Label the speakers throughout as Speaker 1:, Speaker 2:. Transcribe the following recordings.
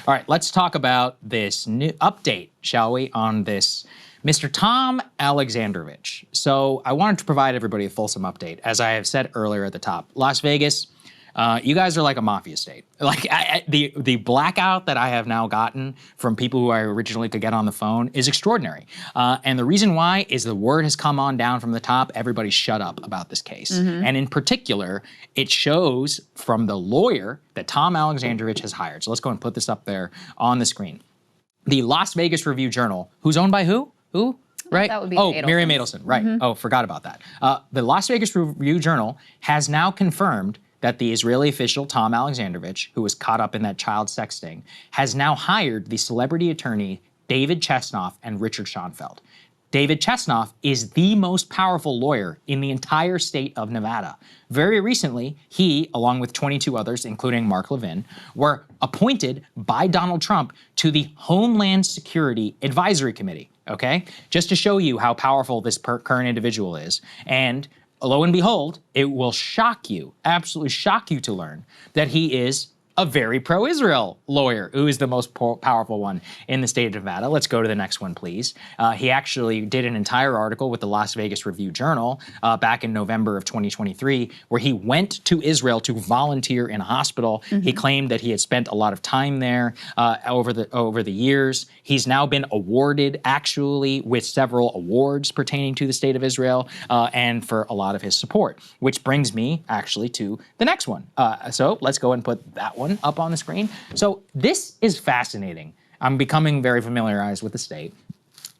Speaker 1: All right, let's talk about this new update, shall we, on this Mr. Tom Alexandrovich. So I wanted to provide everybody a fulsome update. As I have said earlier at the top, Las Vegas, you guys are like a mafia state. Like the blackout that I have now gotten from people who I originally could get on the phone is extraordinary. And the reason why is the word has come on down from the top. Everybody shut up about this case. And in particular, it shows from the lawyer that Tom Alexandrovich has hired. So let's go and put this up there on the screen. The Las Vegas Review-Journal, who's owned by who? Who? Right?
Speaker 2: That would be
Speaker 1: Miriam Adelson, right. Oh, forgot about that. The Las Vegas Review-Journal has now confirmed that the Israeli official, Tom Alexandrovich, who was caught up in that child sex sting, has now hired the celebrity attorney David Chesnoff and Richard Schonfeld. David Chesnoff is the most powerful lawyer in the entire state of Nevada. Very recently, he, along with 22 others, including Mark Levin, were appointed by Donald Trump to the Homeland Security Advisory Committee, okay? Just to show you how powerful this current individual is. And lo and behold, it will shock you, absolutely shock you to learn that he is a very pro-Israel lawyer, who is the most powerful one in the state of Nevada. Let's go to the next one, please. He actually did an entire article with the Las Vegas Review-Journal back in November of 2023, where he went to Israel to volunteer in a hospital. He claimed that he had spent a lot of time there over the years. He's now been awarded, actually, with several awards pertaining to the state of Israel and for a lot of his support, which brings me, actually, to the next one. So let's go and put that one up on the screen. So this is fascinating. I'm becoming very familiarized with the state.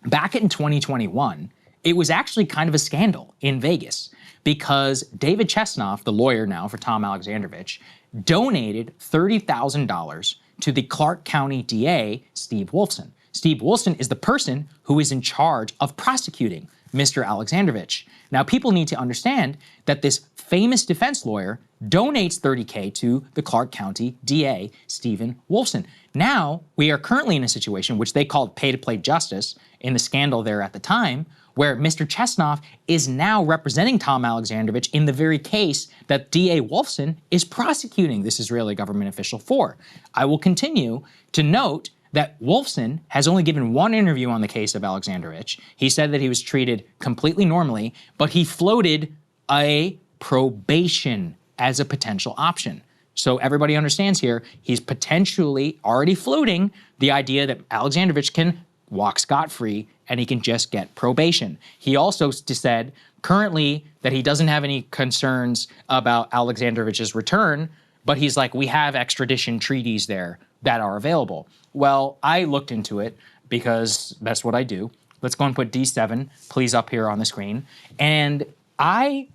Speaker 1: Back in 2021, it was actually kind of a scandal in Vegas because David Chesnoff, the lawyer now for Tom Alexandrovich, donated $30,000 to the Clark County DA, Steve Wolfson. Steve Wolfson is the person who is in charge of prosecuting Mr. Alexandrovich. Now, people need to understand that this famous defense lawyer donates $30K to the Clark County DA, Stephen Wolfson. Now, we are currently in a situation which they called pay-to-play justice in the scandal there at the time, where Mr. Chesnoff is now representing Tom Alexandrovich in the very case that DA Wolfson is prosecuting this Israeli government official for. I will continue to note that Wolfson has only given one interview on the case of Alexandrovich. He said that he was treated completely normally, but he floated a probation as a potential option. So everybody understands here, he's potentially already floating the idea that Alexandrovich can walk scot-free and he can just get probation. He also said currently that he doesn't have any concerns about Alexandrovich's return, but he's like, we have extradition treaties there that are available. Well, I looked into it because that's what I do. Let's go and put D7, please, up here on the screen. And I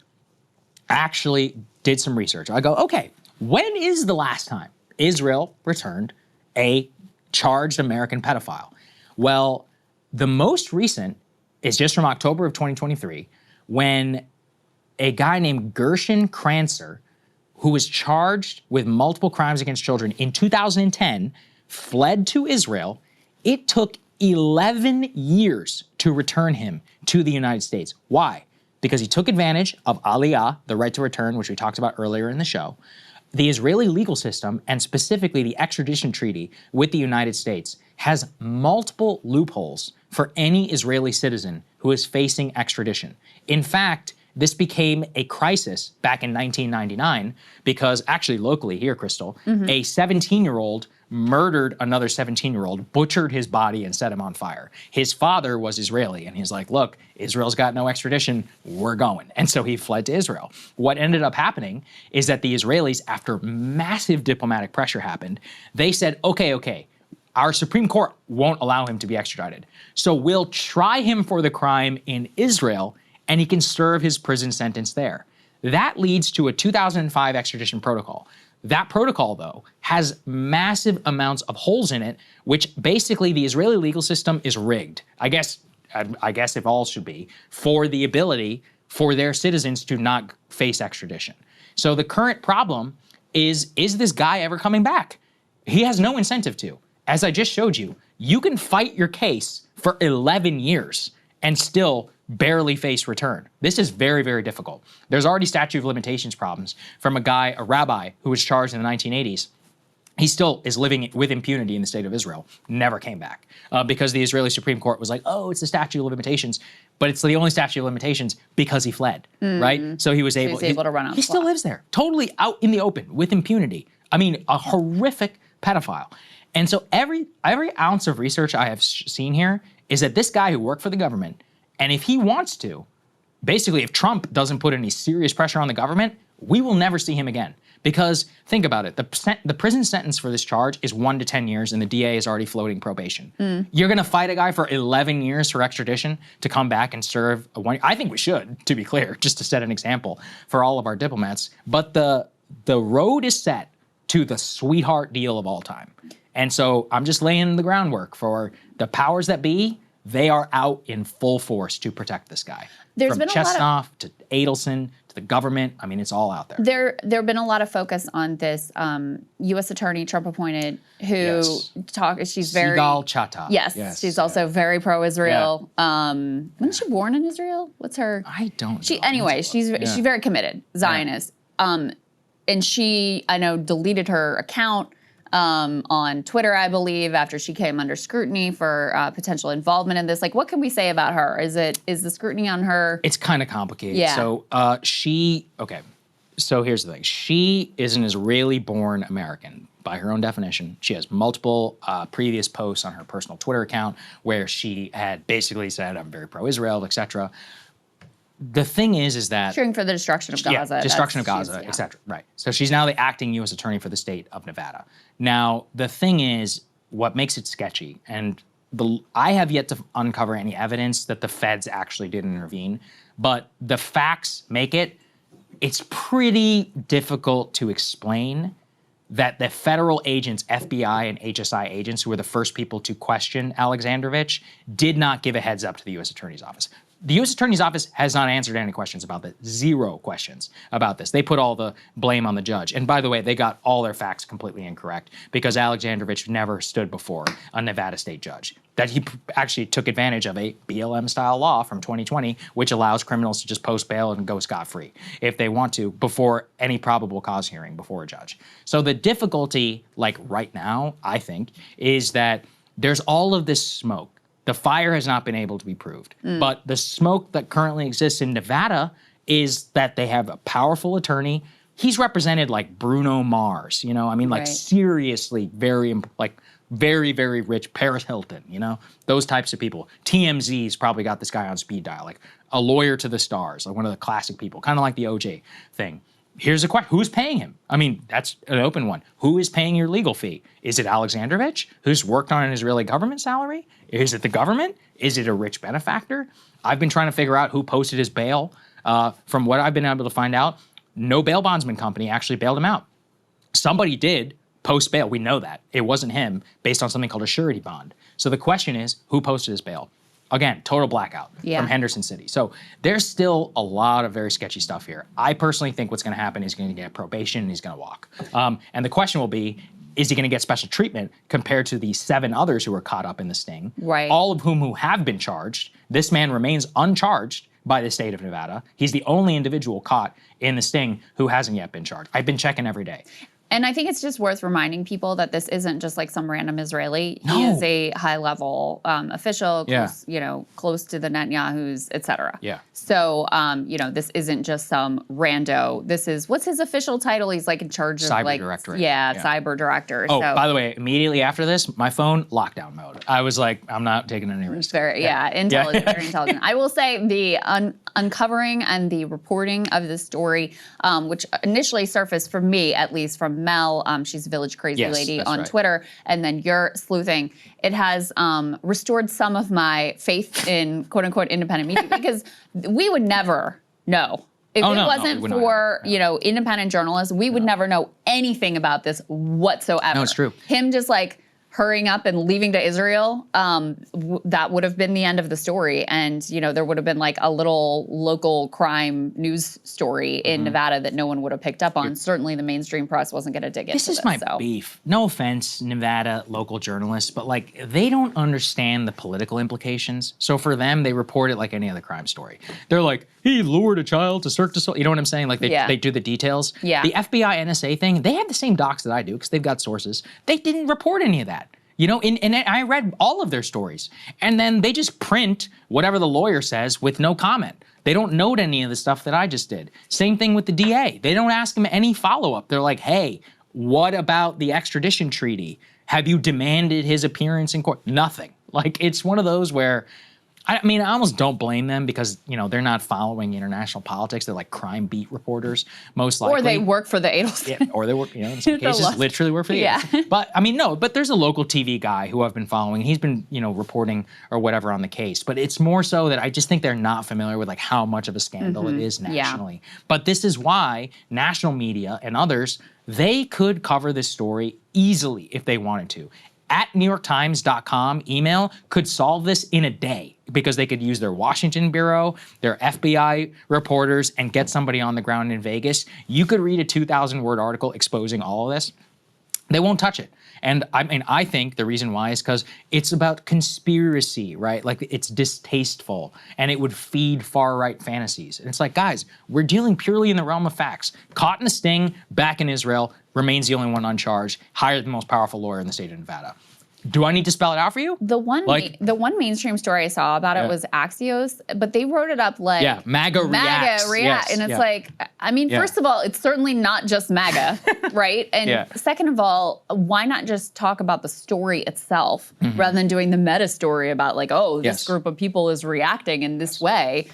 Speaker 1: actually did some research. I go, okay, when is the last time Israel returned a charged American pedophile? Well, the most recent is just from October of 2023, when a guy named Gershon Kranzer, who was charged with multiple crimes against children in 2010, fled to Israel. It took 11 years to return him to the United States. Why? Because he took advantage of Aliyah, the right to return, which we talked about earlier in the show. The Israeli legal system, and specifically the extradition treaty with the United States, has multiple loopholes for any Israeli citizen who is facing extradition. In fact, this became a crisis back in 1999 because actually locally here, Krystal, a 17-year-old murdered another 17-year-old, butchered his body and set him on fire. His father was Israeli and he's like, look, Israel's got no extradition, we're going. And so he fled to Israel. What ended up happening is that the Israelis, after massive diplomatic pressure happened, they said, okay, our Supreme Court won't allow him to be extradited. So we'll try him for the crime in Israel and he can serve his prison sentence there. That leads to a 2005 extradition protocol. That protocol, though, has massive amounts of holes in it, which basically the Israeli legal system is rigged. I guess if all should be, for the ability for their citizens to not face extradition. So the current problem is this guy ever coming back? He has no incentive to. As I just showed you, you can fight your case for 11 years and still barely face return. This is very, very difficult. There's already statute of limitations problems from a rabbi who was charged in the 1980s he still is living with impunity in the state of Israel, never came back because the Israeli Supreme Court was like, oh, it's the statute of limitations, but it's the only statute of limitations because he fled, right? So he was able
Speaker 2: to run out.
Speaker 1: He still lives there, totally out in the open with impunity. I mean, a horrific pedophile. And so every ounce of research I have seen here is that this guy who worked for the government, and if he wants to, basically if Trump doesn't put any serious pressure on the government, we will never see him again. Because think about it, the prison sentence for this charge is 1 to 10 years and the DA is already floating probation. You're gonna fight a guy for 11 years for extradition to come back and serve a 1 year? I think we should, to be clear, just to set an example for all of our diplomats. But the road is set to the sweetheart deal of all time. And so I'm just laying the groundwork for the powers that be. They are out in full force to protect this guy. From Chesnoff to Adelson to the government. I mean, it's all out there.
Speaker 2: There have been a lot of focus on this U.S. attorney Trump appointed who she's very...
Speaker 1: Sigal Chattah.
Speaker 2: Yes, she's also very pro-Israel. Wasn't she born in Israel? What's her...
Speaker 1: I don't know.
Speaker 2: Anyway, she's very committed, Zionist. And she, I know, deleted her account on Twitter, I believe, after she came under scrutiny for potential involvement in this. Like, what can we say about her? Is the scrutiny on her?
Speaker 1: It's kind of complicated.
Speaker 2: Yeah.
Speaker 1: So so here's the thing. She is an Israeli-born American by her own definition. She has multiple previous posts on her personal Twitter account where she had basically said, I'm very pro-Israel, etc. The thing is that...
Speaker 2: cheering for the destruction of Gaza.
Speaker 1: Yeah, destruction of Gaza, et cetera. Right. So she's now the acting U.S. attorney for the state of Nevada. Now, the thing is, what makes it sketchy, and I have yet to uncover any evidence that the feds actually did intervene, but the facts make it's pretty difficult to explain that the federal agents, FBI and HSI agents, who were the first people to question Alexandrovich, did not give a heads up to the U.S. Attorney's Office. The U.S. Attorney's Office has not answered any questions about this. 0 questions about this. They put all the blame on the judge. And by the way, they got all their facts completely incorrect because Alexandrovich never stood before a Nevada state judge. That he actually took advantage of a BLM-style law from 2020, which allows criminals to just post bail and go scot-free if they want to before any probable cause hearing before a judge. So the difficulty, like right now, I think, is that there's all of this smoke. The fire has not been able to be proved. But the smoke that currently exists in Nevada is that they have a powerful attorney. He's represented like Bruno Mars, you know? I mean, like seriously very, very rich, Paris Hilton, you know? Those types of people. TMZ's probably got this guy on speed dial, like a lawyer to the stars, like one of the classic people, kind of like the OJ thing. Here's a question, who's paying him? I mean, that's an open one. Who is paying your legal fee? Is it Alexandrovich, who's worked on an Israeli government salary? Is it the government? Is it a rich benefactor? I've been trying to figure out who posted his bail. From what I've been able to find out, no bail bondsman company actually bailed him out. Somebody did post bail, we know that. It wasn't him, based on something called a surety bond. So the question is, who posted his bail? Again, total blackout from Henderson City. So there's still a lot of very sketchy stuff here. I personally think what's going to happen is he's going to get probation and he's going to walk. And the question will be, is he going to get special treatment compared to the 7 others who were caught up in the sting?
Speaker 2: Right.
Speaker 1: All of whom have been charged. This man remains uncharged by the state of Nevada. He's the only individual caught in the sting who hasn't yet been charged. I've been checking every day.
Speaker 2: And I think it's just worth reminding people that this isn't just like some random Israeli. No. He is a high-level official, close, close to the Netanyahus, et cetera.
Speaker 1: Yeah.
Speaker 2: So, this isn't just some rando. This is, what's his official title? He's like in charge of
Speaker 1: cyber director.
Speaker 2: Yeah, cyber director.
Speaker 1: Oh, by the way, immediately after this, my phone, lockdown mode. I was like, I'm not taking any risks.
Speaker 2: Very intelligent, very intelligent. I will say the uncovering and the reporting of this story, which initially surfaced for me, at least from Mel, she's a Village Crazy Lady on Twitter, and then you're sleuthing. It has restored some of my faith in quote unquote independent media because we would never know. If it wasn't for, independent journalists, we would never know anything about this whatsoever.
Speaker 1: No, it's true.
Speaker 2: Him just like hurrying up and leaving to Israel, that would have been the end of the story. And, you know, there would have been like a little local crime news story in Nevada that no one would have picked up on. Certainly the mainstream press wasn't going to dig into this.
Speaker 1: This is my beef. No offense, Nevada local journalists, but like they don't understand the political implications. So for them, they report it like any other crime story. They're like, he lured a child to Cirque du Soleil. You know what I'm saying? Like they do the details.
Speaker 2: Yeah.
Speaker 1: The FBI NSA thing, they have the same docs that I do because they've got sources. They didn't report any of that. You know, and I read all of their stories. And then they just print whatever the lawyer says with no comment. They don't note any of the stuff that I just did. Same thing with the DA. They don't ask him any follow-up. They're like, hey, what about the extradition treaty? Have you demanded his appearance in court? Nothing. Like, it's one of those where, I mean, I almost don't blame them because, you know, they're not following international politics. They're like crime beat reporters, most likely.
Speaker 2: Or they work for the Adelson.
Speaker 1: Yeah, or they work, you know, in some cases, literally work for the Adelson. But, I mean, no, but there's a local TV guy who I've been following. He's been, you know, reporting or whatever on the case. But it's more so that I just think they're not familiar with, like, how much of a scandal it is nationally. But this is why national media and others, they could cover this story easily if they wanted to. At NewYorkTimes.com email could solve this in a day because they could use their Washington bureau, their FBI reporters, and get somebody on the ground in Vegas. You could read a 2,000-word article exposing all of this. They won't touch it. And I mean, I think the reason why is because it's about conspiracy, right? Like, it's distasteful and it would feed far-right fantasies. And it's like, guys, we're dealing purely in the realm of facts. Caught in a sting, back in Israel, remains the only one uncharged, hired the most powerful lawyer in the state of Nevada. Do I need to spell it out for you?
Speaker 2: The one mainstream story I saw about it was Axios, but they wrote it up like
Speaker 1: MAGA reacts.
Speaker 2: Yes, and it's like, I mean, first of all, it's certainly not just MAGA, right? And second of all, why not just talk about the story itself rather than doing the meta story about like, oh, this group of people is reacting in this way.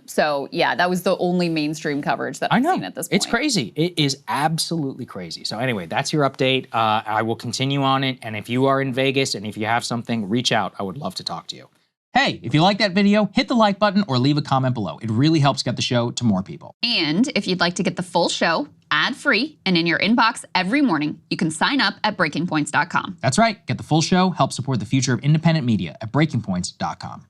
Speaker 2: So yeah, that was the only mainstream coverage that I've seen at this point.
Speaker 1: It's crazy. It is absolutely crazy. So anyway, that's your update. I will continue on it. And if you are in Vegas and if you have something, reach out. I would love to talk to you. Hey, if you like that video, hit the like button or leave a comment below. It really helps get the show to more people.
Speaker 2: And if you'd like to get the full show ad-free and in your inbox every morning, you can sign up at breakingpoints.com.
Speaker 1: That's right. Get the full show, help support the future of independent media at breakingpoints.com.